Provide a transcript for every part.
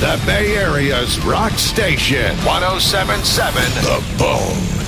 The Bay Area's rock station, 107.7 The Bone.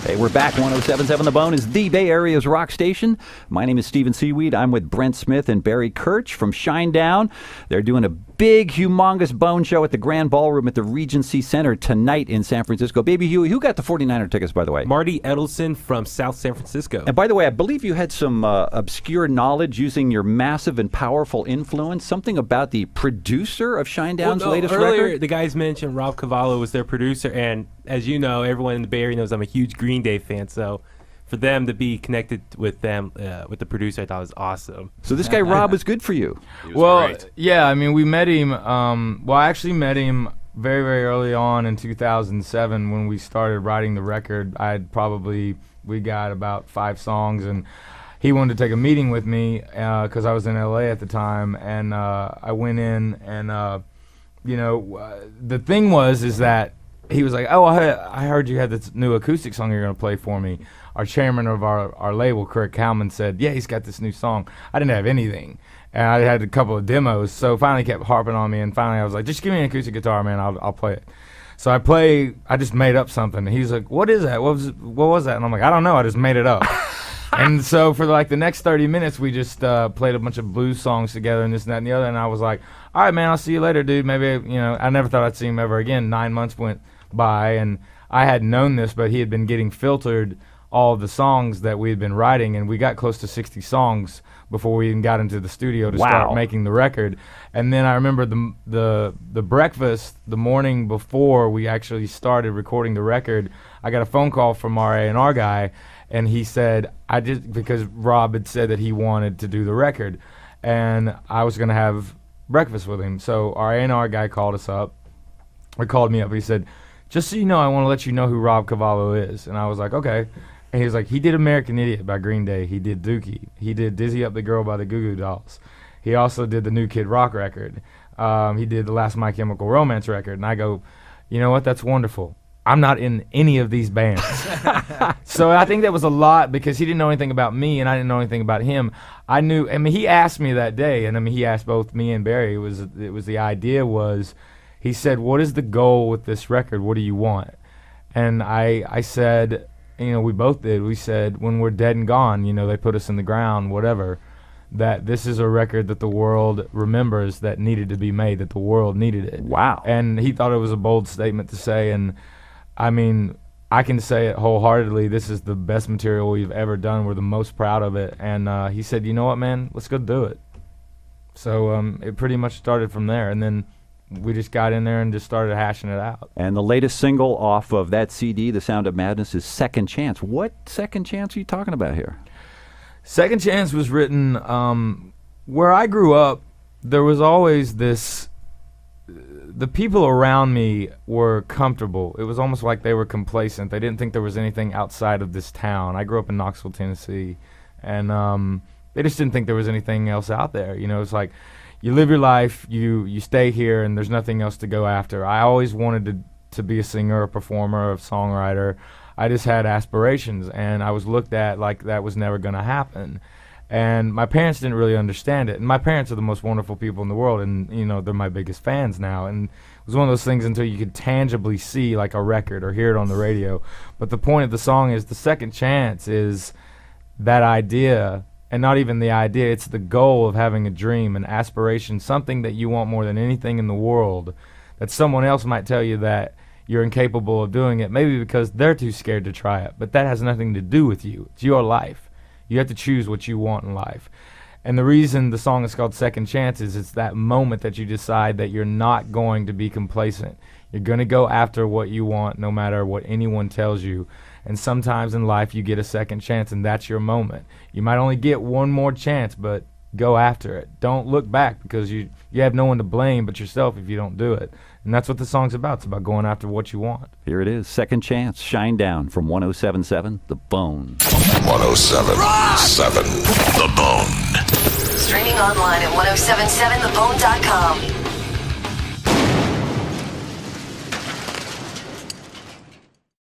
Hey, we're back. 107.7 The Bone is the Bay Area's rock station. My name is Steven Seaweed. I'm with Brent Smith and Barry Kerch from Shinedown. They're doing a big, humongous Bone show at the Grand Ballroom at the Regency Center tonight in San Francisco. Baby Huey, who got the 49er tickets, by the way? Marty Edelson from South San Francisco. And by the way, I believe you had some obscure knowledge using your massive and powerful influence, something about the producer of Shinedown's latest earlier, record? The guys mentioned Rob Cavallo was their producer, and as you know, everyone in the Bay Area knows I'm a huge Green Day fan, so for them to be connected with them, with the producer, I thought was awesome. So this guy Rob was good for you. Well, yeah, I mean, we met him, I actually met him very, very early on in 2007 when we started writing the record. We got about 5 songs, and he wanted to take a meeting with me because I was in LA at the time, and I went in, and the thing is that he was like, "Oh, I heard you had this new acoustic song you're going to play for me." Our chairman of our label, Kerch Kalman, said, "Yeah, he's got this new song." I didn't have anything, and I had a couple of demos, so finally kept harping on me, and finally I was like, "Just give me an acoustic guitar, man, I'll play it." So I just made up something, and he's like, "What is that? What was that?" And I'm like, "I don't know, I just made it up." And so for like the next 30 minutes, we just played a bunch of blues songs together and this and that and the other, and I was like, "All right, man, I'll see you later, dude." Maybe, I never thought I'd see him ever again. 9 months went by, and I hadn't known this, but he had been getting filtered all of the songs that we had been writing, and we got close to 60 songs before we even got into the studio to start making the record. And then I remember the breakfast the morning before we actually started recording the record, I got a phone call from our A&R guy, and he said, because Rob had said that he wanted to do the record, and I was going to have breakfast with him. So our A&R guy called me up, he said, "Just so you know, I want to let you know who Rob Cavallo is." And I was like, "Okay." And he was like, "He did American Idiot by Green Day. He did Dookie. He did Dizzy Up the Girl by the Goo Goo Dolls. He also did the New Kid Rock record. He did the last My Chemical Romance record." And I go, "You know what? That's wonderful. I'm not in any of these bands." So I think that was a lot because he didn't know anything about me and I didn't know anything about him. He asked me that day, and he asked both me and Barry. He said, "What is the goal with this record? What do you want?" And I said, we both did. We said, when we're dead and gone, they put us in the ground, whatever, that this is a record that the world remembers that needed to be made, that the world needed it. Wow. And he thought it was a bold statement to say, and I mean, I can say it wholeheartedly. This is the best material we've ever done. We're the most proud of it. And he said, "You know what, man? Let's go do it." So it pretty much started from there. And then we just got in there and just started hashing it out. And the latest single off of that CD, The Sound of Madness, is Second Chance. What second chance are you talking about here? Second Chance was written where I grew up. There was always this, the people around me were comfortable. It was almost like they were complacent. They didn't think there was anything outside of this town. I grew up in Knoxville, Tennessee, and they just didn't think there was anything else out there. It's like, you live your life, you stay here, and there's nothing else to go after. I always wanted to be a singer, a performer, a songwriter. I just had aspirations, and I was looked at like that was never going to happen. And my parents didn't really understand it. And my parents are the most wonderful people in the world, and they're my biggest fans now. And it was one of those things until you could tangibly see like a record or hear it on the radio. But the point of the song is the second chance is that idea. And not even the idea, it's the goal of having a dream, an aspiration, something that you want more than anything in the world, that someone else might tell you that you're incapable of doing it, maybe because they're too scared to try it. But that has nothing to do with you. It's your life. You have to choose what you want in life. And the reason the song is called Second Chance is it's that moment that you decide that you're not going to be complacent. You're going to go after what you want no matter what anyone tells you. And sometimes in life you get a second chance, and that's your moment. You might only get one more chance, but go after it. Don't look back, because you have no one to blame but yourself if you don't do it. And that's what the song's about. It's about going after what you want. Here it is, Second Chance, Shinedown from 107.7 The Bone. 107.7 The Bone. Streaming online at 1077thebone.com.